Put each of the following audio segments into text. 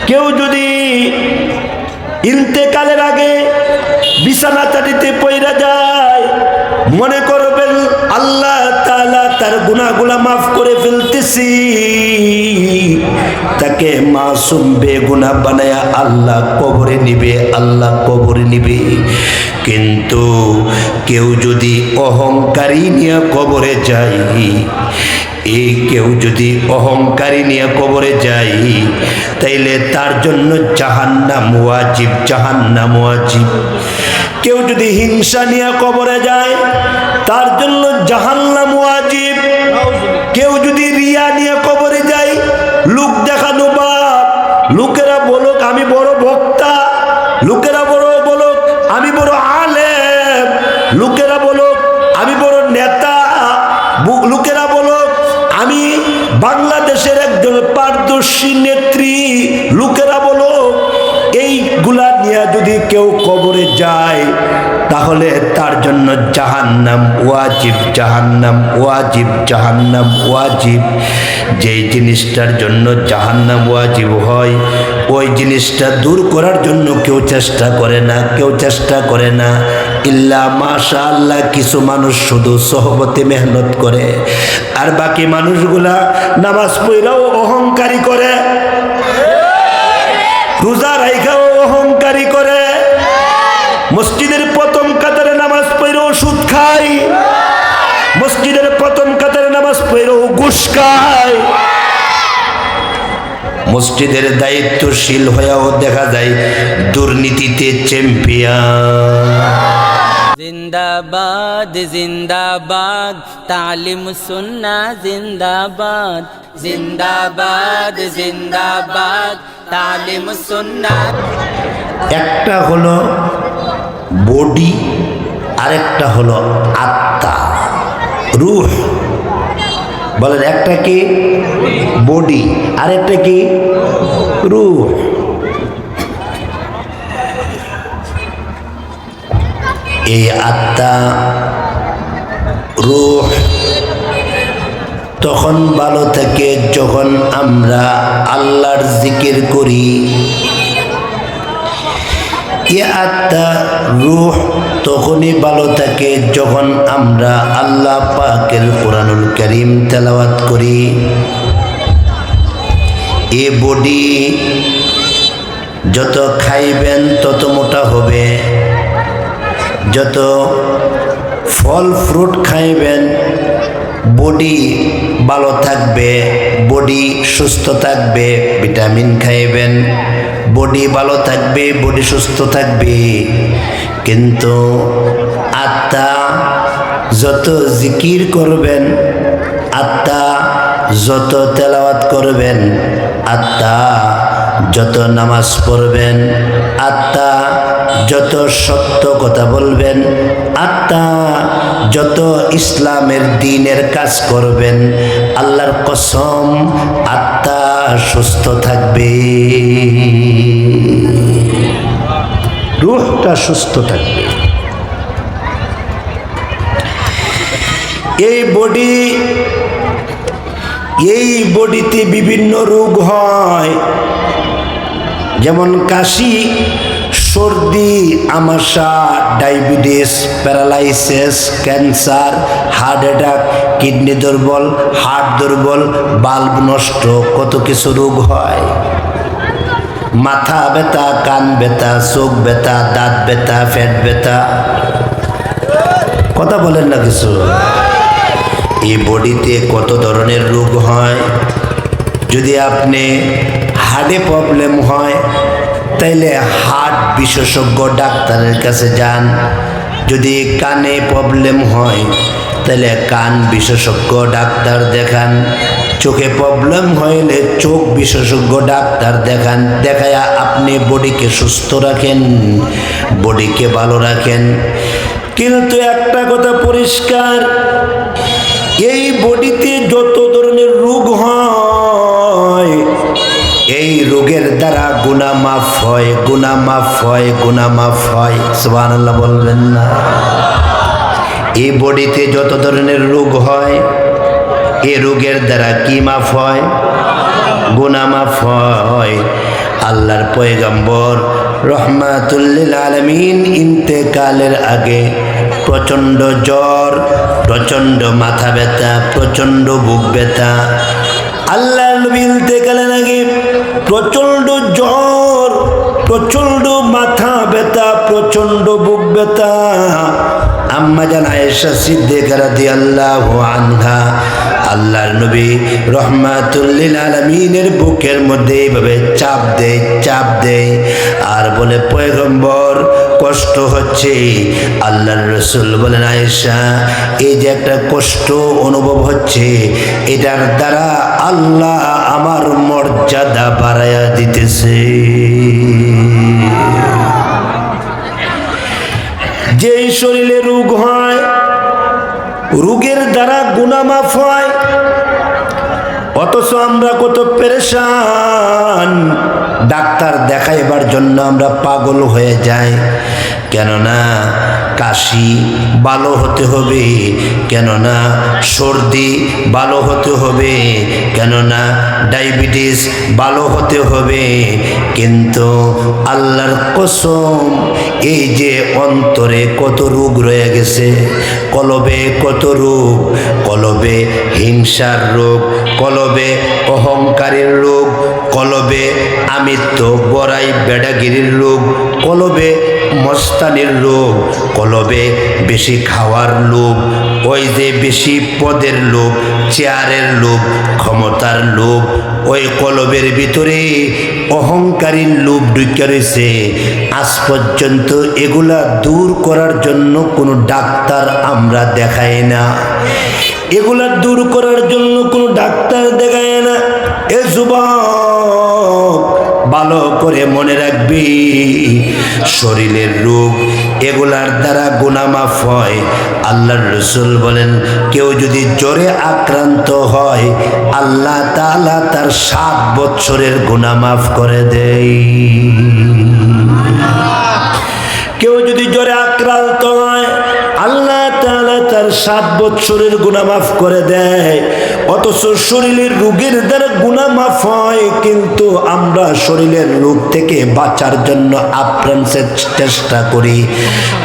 কেউ যদি ইন্তেকালের আগে বিছানা চাটিতে পইরা যায়, মনে করবেন আল্লাহ তাআলা তার গুনাহগুলো মাফ করে ফেলতেছি, তাকে মাসুম বেগুনাহ বানায়া আল্লাহ কবরে নিবে, আল্লাহ কবরে নিবে। কিন্তু কেউ যদি অহংকারী নিয়ে কবরে যায়, এই কেউ যদি অহংকারী নিয়ে কবরে যায়, তাইলে তার জন্য জাহান্নাম ওয়াজিব, জাহান্নাম ওয়াজিব। কেউ যদি হিংসা নিয়ে কবরে যায়, তার জন্য জাহান্নাম ওয়াজিব। কেউ যদি রিয়া নিয়ে কবরে যায়, লোক দেখানো বাপ, লোকেরা বলুক আমি বড় বক্তা, লোকেরা বলুক আমি বড় আলেম, লোকেরা বলুক আমি বড় নেতা, লোকেরা বলুক আমি বাংলাদেশের একজন পারদর্শী নেত্রী, লোকেরা বলো, এইগুলা নিয়ে যদি কেউ কবরে যায়, তাহলে তার জন্য জাহান্নাম ওয়াজিব, জাহান্নাম ওয়াজিব, জাহান্নাম ওয়াজিব। যেই জিনিসটার জন্য জাহান্নাম ওয়াজিব হয়, ওই জিনিসটা দূর করার জন্য কেউ চেষ্টা করে না, কেউ চেষ্টা করে না। ইল্লা মাশাআল্লাহ, কিছু মানুষ শুধু সোহবতে মেহনত করে, আর বাকি মানুষগুলা নামাজ পড়াও অহংকারী করে, রোজা রাইখাও অহংকারী করে, মসজিদের প্রথম কাতারে নামাজ পড়েও সুদ খায়, মসজিদের প্রথম কাতারে নামাজ পড়েও ঘুষ খায়, মসজিদের দায়িত্বশীল হয়েও দেখা যায় দুর্নীতিতে চ্যাম্পিয়ন। জিন্দাবাদ জিন্দাবাদ তালিম সুন্নাহ জিন্দাবাদ, জিন্দাবাদ জিন্দাবাদ তালিম সুন্নাহ। একটা হলো বডি, আরেকটা হলো আত্মা, রূহ। বলেন, একটা কি বডি, আরেকটা কি রূহ। এই আত্মা রূহ তখন ভালো থাকে যখন আমরা আল্লাহর জিকির করি। এ আত্মা রূহ তখনই ভালো থাকে যখন আমরা আল্লাহ পাকের কোরআনুল কারীম তেলাওয়াত করি। এ বডি যত খাইবেন তত মোটা হবে, যত ফল ফ্রুট খাইবেন বডি ভালো থাকবে, বডি সুস্থ থাকবে। ভিটামিন খাইবেন, বডি ভালো থাকবে, বডি সুস্থ থাকবে। কিন্তু আত্মা যত জিকির করবেন, আত্মা যত তেলাওয়াত করবেন, আত্মা যত নামাজ পড়বেন, আত্মা যত সত্য কথা বলবেন, আত্মা যত ইসলামের দ্বীনের কাজ করবেন, আল্লাহর কসম আত্মা সুস্থ থাকবে, রূহটা সুস্থ থাকবে। এই বডিতে বিভিন্ন রোগ হয়, যেমন কাশি, সর্দি, আমাশা, diabetes, paralysis, cancer, heart attack, kidney দুর্বল, হার্ট দুর্বল, বাল্ব নষ্ট, কত কিছু রোগ হয়। মাথা ব্যথা, কান ব্যথা, চোখ ব্যথা, দাঁত ব্যথা, পেট ব্যথা, কথা বলেন না কিছু। এই বডিতে কত ধরনের রোগ হয়। যদি আপনি হার্টে প্রবলেম হয়, তাইলে হার্ট বিশেষজ্ঞ ডাক্তারের কাছে যান। যদি কানে প্রবলেম হয়, তাহলে কান বিশেষজ্ঞ ডাক্তার দেখান। চোখে প্রবলেম হইলে চোখ বিশেষজ্ঞ ডাক্তার দেখান। দেখায়া আপনি বডিকে সুস্থ রাখেন, বডিকে ভালো রাখেন। কিন্তু একটা কথা পরিষ্কার, এই বডিতে যত ধরনের রোগ হয়, এই রোগের দ্বারা গুনাহ মাফ হয়, গুনাহ মাফ হয়, গুনাহ মাফ হয়। সুবহানাল্লাহ বলবেন না? এই বডিতে যত ধরনের রোগ হয়, এই রোগের দ্বারা কি মাফ হয়? গুনাহ মাফ হয়। আল্লাহর পয়গম্বর রহমাতুল লিল আলামিন ইন্তেকালের আগে প্রচণ্ড জ্বর, প্রচণ্ড মাথা ব্যথা, প্রচণ্ড বুক ব্যথা। আল্লাহর নবী ইন্তেকালের আগে প্রচণ্ড জ্বর, প্রচণ্ড মাথা ব্যথা, প্রচণ্ড বুক ব্যথা। আম্মা জান আয়েশা সিদ্দিকা রাদিয়াল্লাহু আনহা আল্লাহর নবী রহমাতুল লিল আলামিনের বুকের মধ্যে এইভাবে চাপ দেয় আর বলে, পয়গম্বর কষ্ট হচ্ছে। আল্লাহর রাসূল বলেন, আয়েশা এই যে একটা কষ্ট অনুভব হচ্ছে, এটার দ্বারা আল্লাহ আমার মর্যাদা বাড়ায়া দিতেছে। যেই শরীরে রোগ হয়, রোগের দ্বারা গুনাহ মাফ হয়, অথচ আমরা কত পেরেশান। ডাক্তার দেখাইবার জন্য আমরা পাগল হয়ে যাই। কেননা কাশি ভালো হতে হবে, কেননা সর্দি ভালো হতে হবে, কেননা ডায়াবেটিস ভালো হতে হবে। কিন্তু আল্লাহর কসম, এই যে অন্তরে কত রোগ রয়ে গেছে, কলবে কত রোগ, কলবে হিংসার রোগ, কলবে অহংকারের রোগ, কলবে আমিত্ব বড়াই বেড়াগিরির রোগ, কলবে মস্তানির রোগ, কলবে বেশি খাওয়ার লোভ, ওই যে বেশি পদের লোভ, চেয়ারের লোভ, ক্ষমতার লোভ, ওই কলবের ভিতরে অহংকারীর লোভ ঢুকে রয়েছে। আজ পর্যন্ত এগুলা দূর করার জন্য কোনো ডাক্তার আমরা দেখাই না, এগুলা দূর করার জন্য কোনো ডাক্তার দেখায় না। এ যুবক, ভালো করে মনে রাখবি, শরীরের রোগ এগুলার দ্বারা গুনাহ মাফ হয়। আল্লাহর রাসূল বলেন, কেউ যদি জ্বরে আক্রান্ত হয়, আল্লাহ তাআলা তার 7 বছরের গুনাহ মাফ করে দেয়। কেউ যদি জ্বরে আক্রান্ত হয়, আল্লাহ তাআলা তার 7 বছরের গুনাহ মাফ করে দেয়। অথচ শরীরের রোগের দ্বারা গুনাহ মাফ হয়, কিন্তু আমরা শরীরের রোগ থেকে বাঁচার জন্য আপ্রাণ চেষ্টা করি।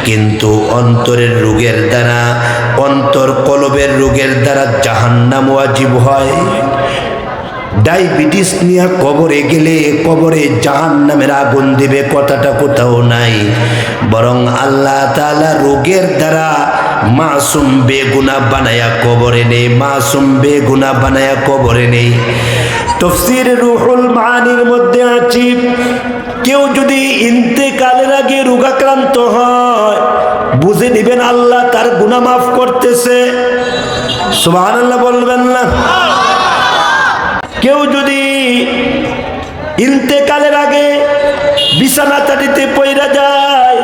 কিন্তু অন্তরের রোগের দ্বারা, অন্তর কলবের রোগের দ্বারা জাহান্নাম ওয়াজিব হয়। ডায়াবেটিস নিয়ে কবরে গেলে কবরে জাহান্নামের আগুন দিবে, কথাটা কোথাও নাই। বরং আল্লাহ তাআলা রোগের দ্বারা মাসুম বেগুনাহ বানায়া কবরে নেই, মাসুম বেগুনাহ বানায়া কবরে নেই। তাফসীর রুহুল মাআনির মধ্যে আছে, কেউ যদি ইন্তেকালের আগে রোগাক্রান্ত হয়, বুঝে নেবেন আল্লাহ তার গুনাহ মাফ করতেছে। সুবহানাল্লাহ বলবেন না? কেউ যদি ইন্তেকালের আগে বিছানা চাটিতে পইরা যায়,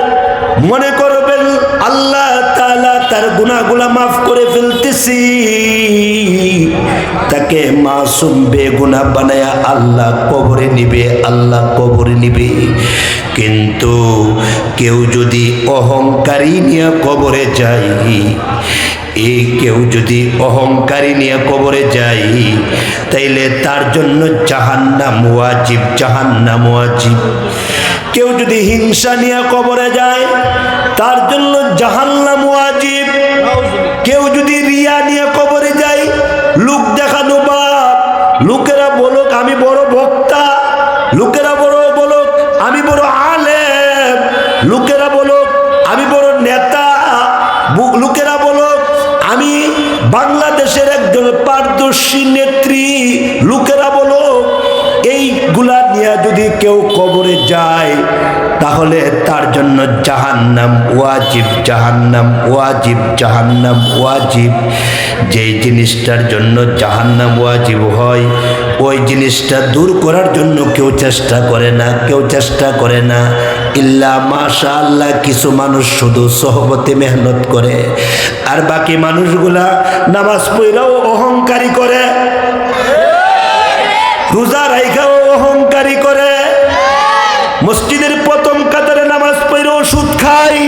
মনে করবেন আল্লাহ তাআলা তার গুনাহগুলো মাফ করে ফেলতেছি। তাকে মাসুম বেগুনাহ বানায়া আল্লাহ কবরে নিবে, আল্লাহ কবরে নিবে। কিন্তু কেউ যদি অহংকারী নিয়ে কবরে যায়, এই কেউ যদি অহংকারী নিয়ে কবরে যায়, তাইলে তার জন্য জাহান্নাম ওয়াজিব, জাহান্নাম ওয়াজিব। কেউ যদি হিংসা নিয়ে কবরে যায়, তার জন্য জাহান্নাম ওয়াজিব। কেউ যদি রিয়া নিয়ে কবরে যায়, লোক দেখানো বাপ, লোকেরা বলুক আমি বড় বক্তা, লোকেরা বলুক আমি বড় আলেম, লোকেরা বলুক আমি বড় নেতা, লোকেরা বলুক আমি বাংলাদেশের একজন পারদর্শী নেত্রী, লোকেরা বলো, এইগুলা নিয়ে যদি কেউ কবরে যায়, তাহলে তার জন্য জাহান্নাম ওয়াজিব, জাহান্নাম ওয়াজিব, জাহান্নাম ওয়াজিব। যেই জিনিসটার জন্য জাহান্নাম ওয়াজিব হয়, ওই জিনিসটা দূর করার জন্য কেউ চেষ্টা করে না, কেউ চেষ্টা করে না। ইল্লা মাশাআল্লাহ, কিছু মানুষ শুধু সহবতে মেহনত করে, আর বাকি মানুষগুলা নামাজ পড়াও অহংকারী করে, রোজা রাইখাও অহংকারী করে, মসজিদের প্রথম কাতারে নামাজ পড়েও সুদ খায়,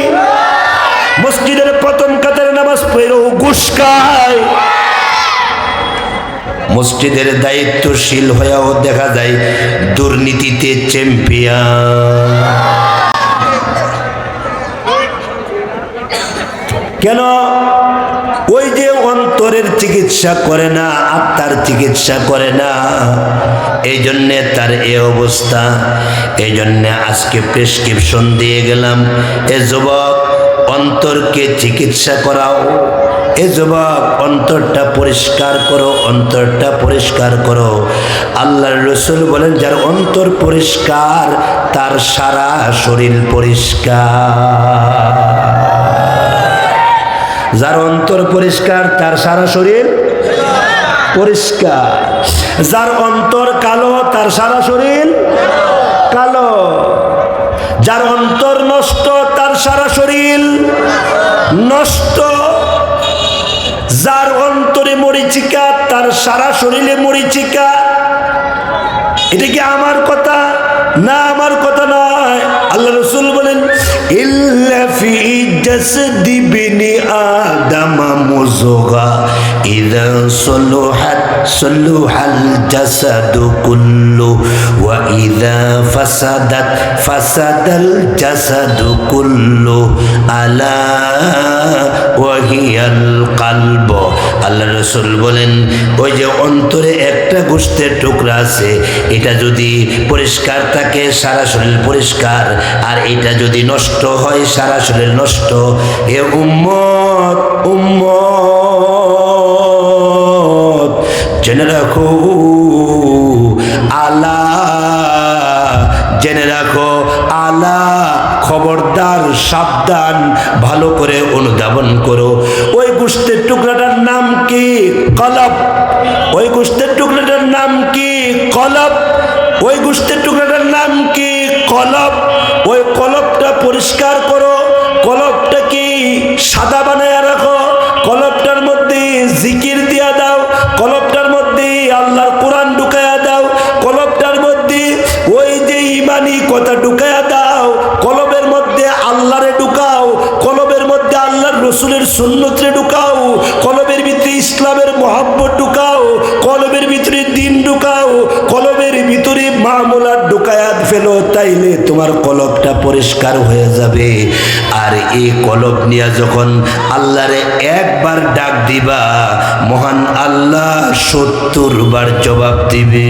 মসজিদের প্রথম কাতারে নামাজ পড়েও ঘুষ খায়। মসজিদের দায়িত্বশীল হয়েও দেখা যায় দুর্নীতিতে চ্যাম্পিয়ন। কেন? ওই যে অন্তরের চিকিৎসা করে না, আত্মার চিকিৎসা করে না, এই জন্যে তার এ অবস্থা। এই জন্যে আজকে প্রেসক্রিপশন দিয়ে গেলাম, এ যুবক অন্তরকে চিকিৎসা করাও, এ যুবক অন্তরটা পরিষ্কার করো, অন্তরটা পরিষ্কার করো। আল্লাহর রাসূল বলেন যার অন্তর পরিষ্কার তার সারা শরীর পরিষ্কার। যার অন্তর পরিষ্কার তার সারা শরীর পরিষ্কার। যার অন্তর কালো তার সারা শরীর কালো। যার অন্তর নষ্ট তার সারা শরীর নষ্ট। যার অন্তরে মরিচিকা তার সারা শরীরে মরিচিকা। এটা কি আমার কথা? না, আমার কথা নয়। আল্লাহ রাসূল বলেন ইল্লা ফি জাসদি বিনি আদম মুযগা ইযা সলুহাল জাসাদু কুল্লু ওয়া ইযা ফাসাদাল জাসাদু কুল্লু আলা ওয়া হিয়াল কলব। আল্লাহ রাসূল বলেন ওই যে অন্তরে একটা গোশতের টুকরা আছে, এটা যদি পরিষ্কার থাকে সারা শরীর পরিষ্কার, আর এটা যদি নষ্ট হয় সারা শরীর নষ্ট। এ উম্মত উম্মত জেনে রাখো, আলা জেনে রাখো, আলা খবরদার, সাবধান, ভালো করে অনুধাবন করো। ওই গোশতের টুকরাটার নাম কি? কলব। ওই গোশতের টুকরাটার নাম কি? কলব। ওই গোশতের টুকরাটার নাম কি? কলব। ওই কলবটা পরিষ্কার করো, কলবটাকে সাদা বানায় রাখো, কলবটার মধ্যে জিকির দিয়া দাও, কলবটার মধ্যে আল্লাহর কোরআন ঢুকায়া দাও, কলবটার মধ্যে ওই যে ইমানি কথা ঢুকায়া দাও, কলবের মধ্যে আল্লাহরে ঢুকাও, কলবের মধ্যে আল্লাহর রাসূলের সুন্নতরে ঢুকাও, কলবের ভিতরে ইসলামের মহব্বত ঢুকাও, কলবের ভিতরে দ্বীন ঢুকাও, কলবের ভিতরে মামুলাত ঢুকায়া ফেলো, তাইলে তোমার কলবটা পরিষ্কার হয়ে যাবে। আর এই কলব নিয়ে যখন আল্লাহরে একবার ডাক দিবা, মহান আল্লাহ ৭০ বার জবাব দিবে।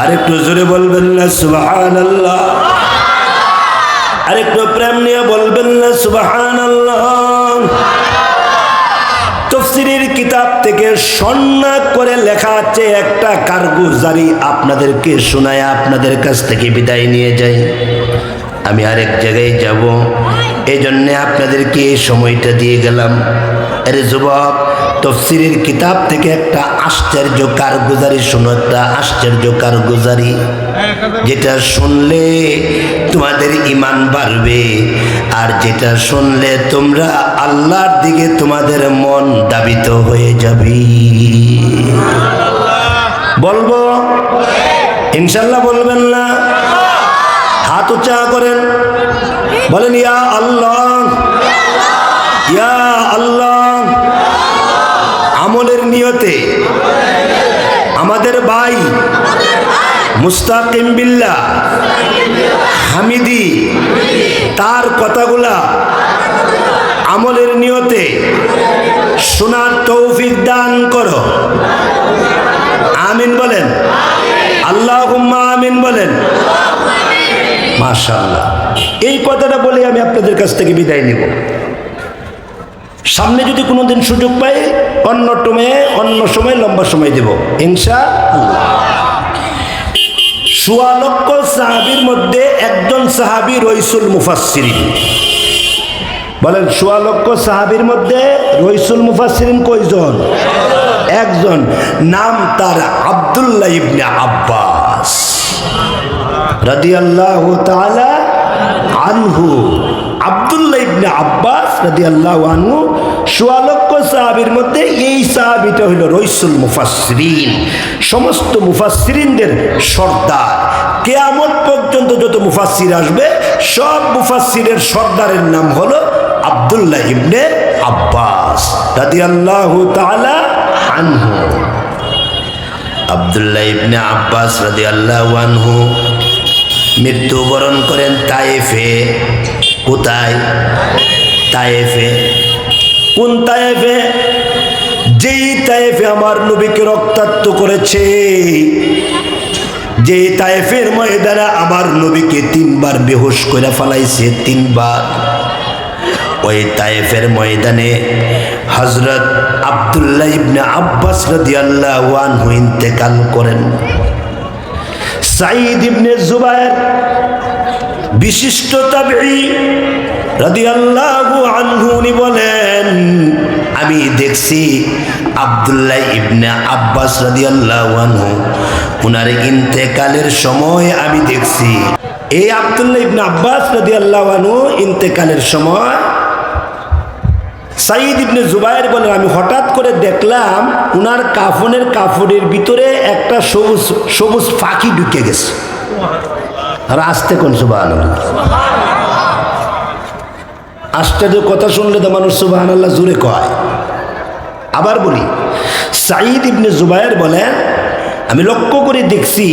আরেকটু জোরে বলবেন না সুবহানাল্লাহ? আরেকটু প্রেম নিয়ে বলবেন না সুবহানাল্লাহ? তাফসীরের কিতাব থেকে সন্না করে লেখা আছে একটা কারগুজারি আপনাদেরকে শোনায় আপনাদের কাছ থেকে বিদায় নিয়ে যাই। আমি আরেক জায়গায় যাব, এই জন্যে আপনাদেরকে এই সময়টা দিয়ে গেলাম। আরে যুবক, তাফসীরের কিতাব থেকে একটা আশ্চর্য কারগুজারি শোনো, একটা আশ্চর্য কারগুজারি, যেটা শুনলে তোমাদের ঈমান বাড়বে, আর যেটা শুনলে তোমরা আল্লাহর দিকে তোমাদের মন দাবিত হয়ে যাবে। বলবো ইনশাল্লাহ? বলবেন না? হাত উঁচা করেন, বলেন ইয়া আল্লাহ, ইয়া আল্লাহ। আমলের নিয়তে আমাদের ভাই মুস্তাকিম বিল্লাহ হামিদি তার কথাগুলা আমলের নিয়তে শোনার তৌফিক দান করো। আমিন বলেন, আল্লাহুম্মা আমিন বলেন। মাশাআল্লাহ। এই কথাটা বলে আমি আপনাদের কাছ থেকে বিদায় নেব। সামনে যদি কোনোদিন সুযোগ পাই অন্য সময় লম্বা সময় দেব ইনশাআল্লাহ। ১৬ লক্ষ সাহাবীর মধ্যে একজন সাহাবী রইসুল মুফাসসিরিন। বলেন ১৬ লক্ষ সাহাবীর মধ্যে রইসুল মুফাসসিরিন কয়জন? একজন। নাম তার আব্দুল্লাহ ইবনে আব্বাস রাদিয়াল্লাহু তাআলা আনহু। আব্দুল্লাহ ইবনে আব্বাস রাদিয়াল্লাহু আনহু ১৬ লক্ষ সাহাবীর মধ্যে এই সাহাবীটা হইল রইসুল মুফাসসিরিন, সমস্ত মুফাসসিরিনদের সর্দার। কিয়ামত পর্যন্ত যত মুফাসসির আসবে সব মুফাসসিরের সর্দারের নাম হলো আব্দুল্লাহ ইবনে আব্বাস রাদিয়াল্লাহু তাআলা আনহু। আব্দুল্লাহ ইবনে আব্বাস রাদিয়াল্লাহু আনহু মৃত্যুবরণ করেন তায়েফে। কোথায়? তায়েফে। কোন তায়েফে? যেই তায়েফে আমার নবীকে রক্তাক্ত করেছে, যে তায়েফের ময়দানে আমার নবীকে 3 বার বেহুশ করে ফেলাইছে, 3 বার। ওই তায়েফের ময়দানে হযরত আব্দুল্লাহ ইবনে আব্বাস রাদিয়াল্লাহু আনহু ইন্তেকাল করেন। সাঈদ ইবনে জুবায়ের বিশিষ্ট তাবেঈ রাদিয়াল্লাহু আনহু উনি বলেন, আমি দেখছি আব্দুল্লাহ ইবনে আব্বাস রাদিয়াল্লাহু আনহু উনার ইন্তেকালের সময় আমি দেখছি। এই আব্দুল্লাহ ইবনে আব্বাস রাদিয়াল্লাহু আনহু ইন্তেকালের সময় সাঈদ ইবনে জুবায়ের বলেন, আমি হঠাৎ করে দেখলাম উনার কাফনের ভিতরে একটা সবুজ সবুজ পাখি ঢুকে গেছে। আর আসতে কোন সুবহানাল্লাহ। আশ্চর্য কথা শুনলে তো মানুষ সুবহানাল্লাহ জোরে কয়। আবার বলি, সাঈদ ইবনে জুবায়ের বলেন, আমি লক্ষ্য করে দেখছি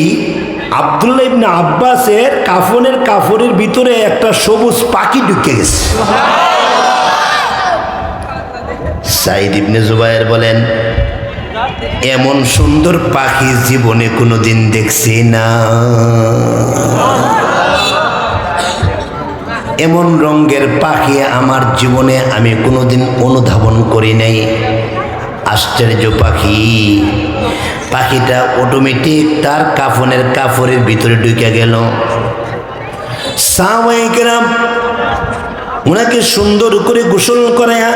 আব্দুল্লাহ ইবনে আব্বাসের কাফনের ভিতরে একটা সবুজ পাখি ঢুকে গেছে। সাঈদ ইবনে জুবায়ের বলেন, এমন সুন্দর পাখি জীবনে কোনোদিন দেখছি না, এমন রঙের পাখি আমার জীবনে আমি কোনোদিন অনুধাবন করি নাই। আশ্চর্য পাখি। পাখিটা অটোমেটিক তার কাফনের ভিতরে ঢুকে গেল। সাহাবায়ে কেরাম ওনাকে সুন্দর করে গোসল করায়া,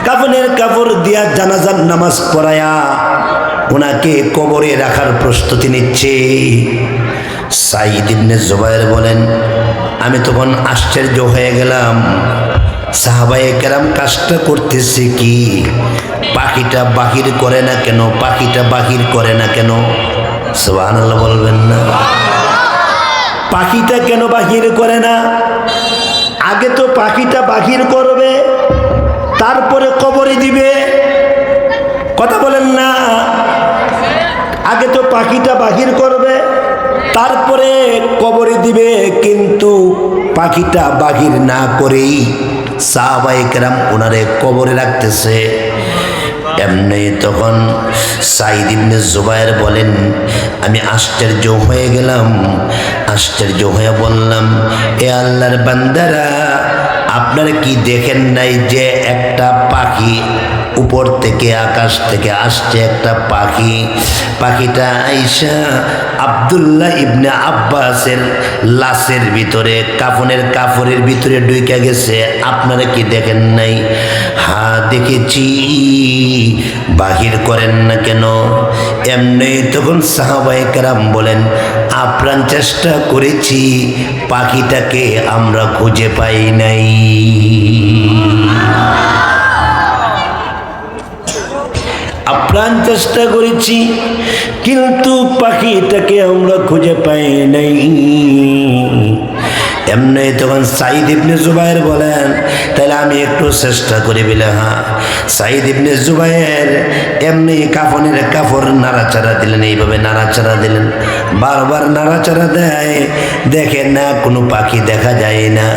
কাফনের কাপড় দিয়া জানাজার নামাজ পড়ায়া ওনাকে কবরে রাখার প্রস্তুতি নিচ্ছে। সাঈদ ইবনে জুবায়ের বলেন, আমি তখন আশ্চর্য হয়ে গেলাম, সাহাবায়ে কেরাম কাজটা করতেছে কি? পাখিটা বাহির করে না কেন? পাখিটা বাহির করে না কেন? সুবহানাল্লাহ বলবেন না? পাখিটা কেন বাহির করে না? আগে তো পাখিটা বাহির করবে, তারপরে কবরে দিবে। কথা বলেন না? আগে তো পাখিটা বাহির করবে, তারপরে কবরে দিবে। কিন্তু পাখিটা বাহির না করেই সাহাবায়ে কেরাম ওনারে কবরে রাখতেছে। এমনি তখন সাঈদ ইবনে জুবায়ের বলেন, আমি আশ্চর্য হয়ে গেলাম। আশ্চর্য হয়ে বললাম, এ আল্লাহর বান্দারা, আপনারা কি দেখেন নাই যে একটা পাখি উপর থেকে, আকাশ থেকে আসছে একটা পাখি? পাখিটা আইসা আব্দুল্লাহ ইবনে আব্বাসের লাশের ভিতরে, কাফনের ভিতরে ঢুকে গেছে। আপনারা কি দেখেন নাই? হ্যাঁ দেখেছি। বাহির করেন না কেন? এমনি তখন সাহাবায়ে কেরাম বলেন, আপ্রাণ চেষ্টা করেছি, পাখিটাকে আমরা খুঁজে পাই নাই। আপ্রাণ চেষ্টা করেছি, কিন্তু পাখিটাকে আমরা খুঁজে পাই নাই। এমনি তখন সাঈদ ইবনে জুবায়ের বলেন, তাহলে আমি একটু চেষ্টা করি বলে। হ্যাঁ। সাঈদ ইবনে জুবায়ের এমনি কাফনের কাপড় নাড়াচাড়া দিলেন, এইভাবে নাড়াচাড়া দিলেন, বারবার নাড়াচাড়া দেয়, দেখেন না কোনো পাখি দেখা যায় না।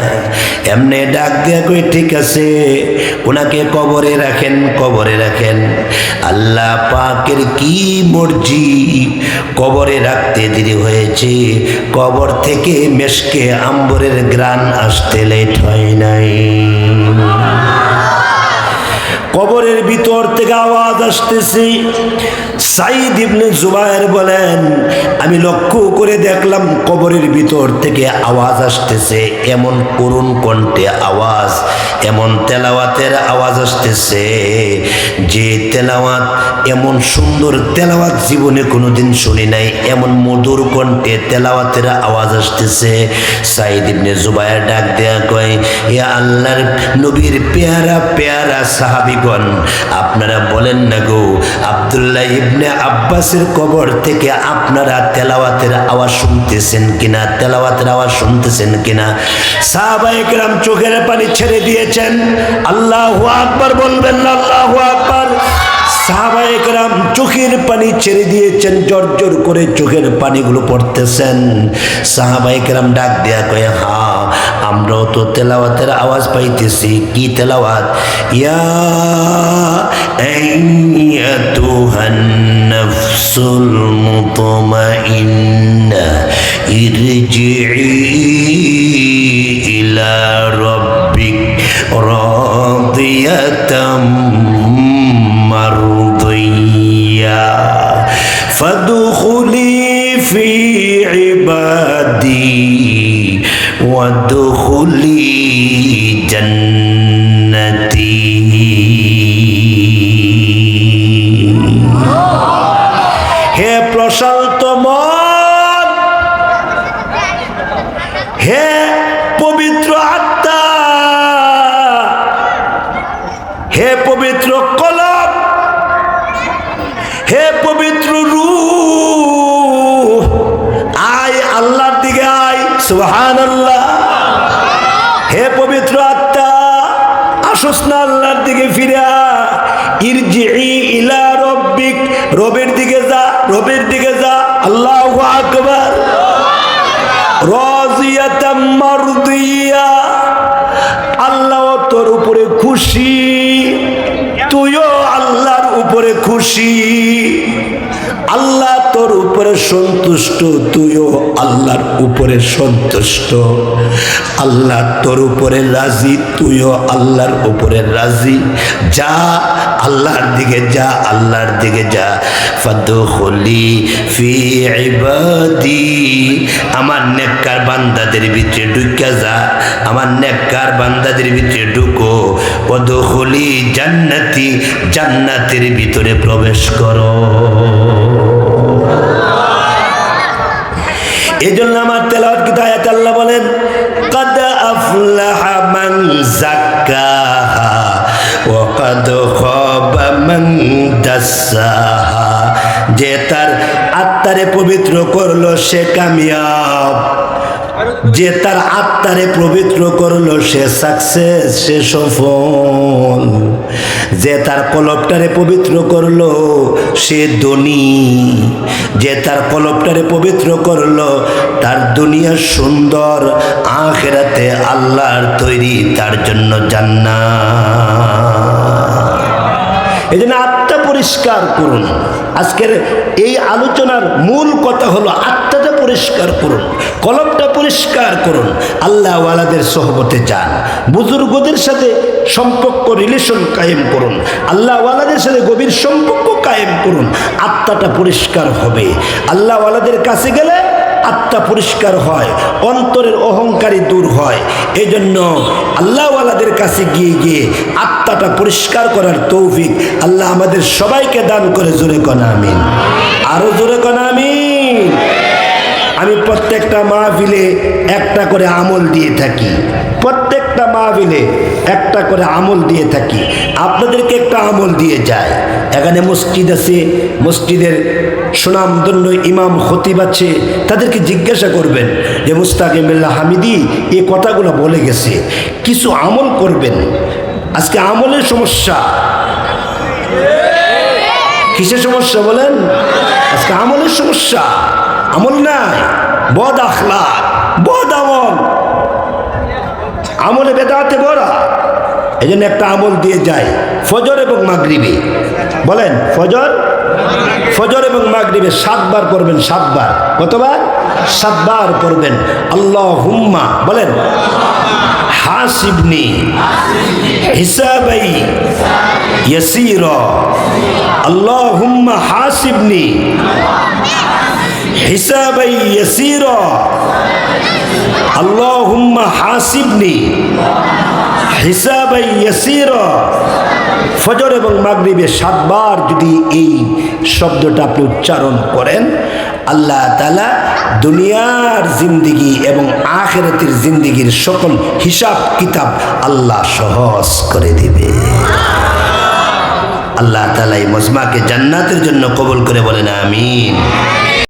এমনি ডাক দিয়া কই, ঠিক আছে, ওনাকে কবরে রাখেন, কবরে রাখেন। আল্লাহ পাকের কি মর্জি, কবরে রাখতে দেরি হয়েছে। কবর থেকে মেশকে আম্বরের গ্রান আসতে লেট হয় নাই। কবরের ভিতর থেকে আওয়াজ আসতেছে। সাঈদ ইবনে জুবায়ের বলেন, আমি লক্ষ্য করে দেখলাম কবরের ভিতর থেকে আওয়াজ আসতেছে, এমন করুণ কণ্ঠে আওয়াজ, এমন তেলাওয়াতের আওয়াজ আসতেছে যে তেলাওয়াত, এমন সুন্দর তেলাওয়াত জীবনে কোনোদিন শুনি নাই। এমন মধুর কণ্ঠে তেলাওয়াতের আওয়াজ আসতেছে। সাঈদ ইবনে জুবায়ের ডাক দেয়া কয়, এ আল্লাহর নবীর পেয়ারা পেয়ারা সাহাবীগণ, আপনারা বলেন না গো, আব্দুল্লাহ ইবনে আব্বাসের কবর থেকে আপনারা তেলাওয়াতের আওয়াজ শুনতেছেন কিনা? তেলাওয়াতের আওয়াজ শুনতেছেন কিনা? সাহাবায়ে কেরাম চোখের পানি ছেড়ে দিয়েছেন। আল্লাহু আকবার বলবেন না? আল্লাহু আকবার। সাহাবায়ে কেরাম চোখের পানি ছেড়ে দিয়েছেন, জর্জর করে চোখের পানিগুলো পড়তেছেন। সাহাবায়ে কেরাম ডাক দেয়া কয়ে, হ্যাঁ আমরাও তো তেলাওয়াতের আওয়াজ পাইতেছি। কি তেলাওয়াত? ইয়া আইয়াতুহান নাফসুল মুতমাইন্না ইরজিই ইলা রাব্বিক রাদিয়াতাম مرضيا فادخلي في عبادي وادخلي جنتي হে প্রশান্ত মন, হে পবিত্র আত্মা, হে পবিত্র কলব, হে পবিত্র রূহ, আয় আল্লাহর দিকে আয়। সুবহানাল্লাহ। হে পবিত্র আত্মা, আসোস না আল্লাহর দিকে ফিরে আয়। ইরজিই ইলা রাব্বিক, রবের দিকে যা, রবের দিকে যা। আল্লাহু আকবার। রাজিয়াতাম মারদিয়া, আল্লাহ তোর উপরে খুশি, তুইও আল্লাহর উপরে খুশি। আল্লাহ তোর উপরে সন্তুষ্ট, তুইও আল্লাহর উপরে সন্তুষ্ট। আল্লাহ তোর উপরে রাজি, তুইও আল্লাহর উপরে রাজি। যা আল্লাহর দিকে যা, আল্লাহর দিকে যা। ফাদখুলি ফি ইবাদি, আমার নেককার বান্দাদের ভিতরে ঢুকে যা, আমার নেককার বান্দাদের ভিতরে ঢুকো। ওয়াদখুলি জান্নাতি, জান্নাতের ভিতরে প্রবেশ করো। এই জন্য আমার তেলাওয়াত কি আয়াত আল্লাহ বলেন, কাদ আফলাহা মান যাক্কাহা ওয়া কাদ খাবা মান দাসসাহা। যে তার আত্মারে পবিত্র করলো সে কামিয়াব, যে তার আত্মারে পবিত্র করলো সে সাকসেস, সে সফল। যে তার কলবটারে পবিত্র করলো সে ধনী, যে তার কলবটারে পবিত্র করলো তার দুনিয়া সুন্দর, আখিরাতে আল্লাহর তৈরি তার জন্য জান্নাত। এই জন্য আত্মা পরিষ্কার করুন। আজকের এই আলোচনার মূল কথা হলো আত্মাটা পরিষ্কার করুন, কলবটা পরিষ্কার করুন। আল্লাহ ওয়ালাদের সোহবতে যান, বুজুর্গদের সাথে সম্পর্ক রিলেশন কায়েম করুন, আল্লাহ ওয়ালাদের সাথে গভীর সম্পর্ক কায়েম করুন। আত্মাটা পরিষ্কার হবে। আল্লাহ ওয়ালাদের কাছে গেলে আত্মা পরিষ্কার হয়, অন্তরের অহংকারী দূর হয়। এই জন্য আল্লাহওয়ালাদের কাছে গিয়ে গিয়ে আত্মাটা পরিষ্কার করার তৌফিক আল্লাহ আমাদের সবাইকে দান করে। জোরে কোন আমিন, আরো জোরে কোন আমিন। আমি প্রত্যেকটা মাহফিলে একটা করে আমল দিয়ে থাকি, প্রত্যেকটা মাহফিলে একটা করে আমল দিয়ে থাকি। আপনাদেরকে একটা আমল দিয়ে যায়। এখানে মসজিদ আছে, মসজিদের সুনামধন্য ইমাম খতিব আছে, তাদেরকে জিজ্ঞাসা করবেন যে মুস্তাকিমুল্লাহ হামিদি এই কথাগুলো বলে গেছে, কিছু আমল করবেন। আজকে আমলের সমস্যা, কিসের সমস্যা বলেন? আজকে আমলের সমস্যা। আমল নাই, বদ আখলাক, বদ আমল, আমলে বেদাতে ভরা। এই জন্য একটা আমল দিয়ে যায় ফজর এবং মাগরিবে। বলেন ফজর, ফজর এবং মাগরিবে 7 বার করবেন। 7 বার। কতবার? 7 বার করবেন। আল্লাহুম্মা বলেন হাসিবনি হিসাবাই ইয়াসীরা। আল্লাহুম্মা হাসিবনি হিসাবাই ইয়াসীরা। আল্লাহুম্মা হাসিবনি হিসাবাই ইয়াসীরা। ফজর এবং মাগরিবে 7 বার যদি এই শব্দটা আপনি উচ্চারণ করেন, আল্লাহ তাআলা দুনিয়ার জিন্দেগি এবং আখিরাতের জিন্দেগির সকল হিসাব কিতাব আল্লাহ সহজ করে দিবে। আল্লাহ তাআলা এই মজমাকে জান্নাতের জন্য কবুল করে বলেন আমিন।